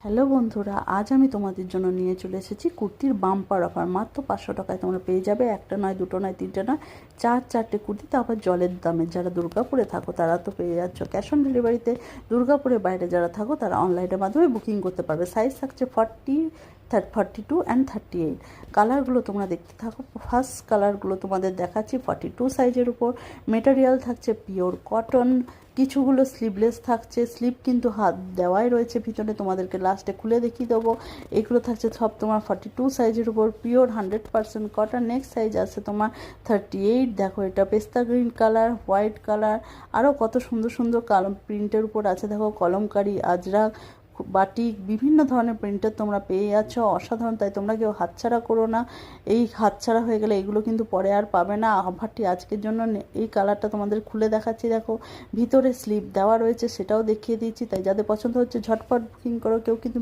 Hello বন্ধুরা, আজ আমি তোমাদের জন্য নিয়ে চলে এসেছি কুর্তির বাম্পার অফার। মাত্র 500 টাকায় তোমরা পেয়ে যাবে একটা নয়, দুটো নয়, তিনটে নয়, চারটে কুর্তি, তারপর জলের দামে। যারা দুর্গাপুরে থাকো তারা তো পেয়ে যাচ্ছ ক্যাশ অন ডেলিভারিতে। দুর্গাপুরের বাইরে যারা থাকো তারা অনলাইনের মাধ্যমে বুকিং করতে পারবে। সাইজ থাকছে 42 অ্যান্ড 38। কালারগুলো তোমরা দেখতে থাকো। ফার্স্ট কালারগুলো তোমাদের দেখাচ্ছি 42 সাইজের উপর। মেটেরিয়াল থাকছে পিওর কটন। কিছুগুলো স্লিভলেস থাকছে, স্লিভ কিন্তু হাত দেওয়াই রয়েছে ভিতরে, তোমাদেরকে লাস্টে খুলে দেখিয়ে দেবো। এগুলো থাকছে সব তোমার 42 সাইজের উপর, পিওর 100% কটন। নেক্সট সাইজ আছে তোমার 38। দেখো এটা পেস্তা গ্রিন কালার, হোয়াইট কালার, আরও কত সুন্দর সুন্দর কালার প্রিন্টের উপর আছে। দেখো কলমকারি, আজরাক, বাটিক, বিভিন্ন ধরনের প্রিন্টার তোমরা পেয়ে যাচ্ছ। অসাধারণ, তাই তোমরা কেউ হাতছাড়া করো না। এই হাতছাড়া হয়ে গেলে এগুলো কিন্তু পরে আর পাবে না। অফারটি আজকের জন্য। এই কালারটা তোমাদের খুলে দেখাচ্ছি। দেখো ভিতরে স্লিপ দেওয়া রয়েছে, সেটাও দেখিয়ে দিচ্ছি। তাই যাদের পছন্দ হচ্ছে ঝটপট বুকিং করো। কেউ কিন্তু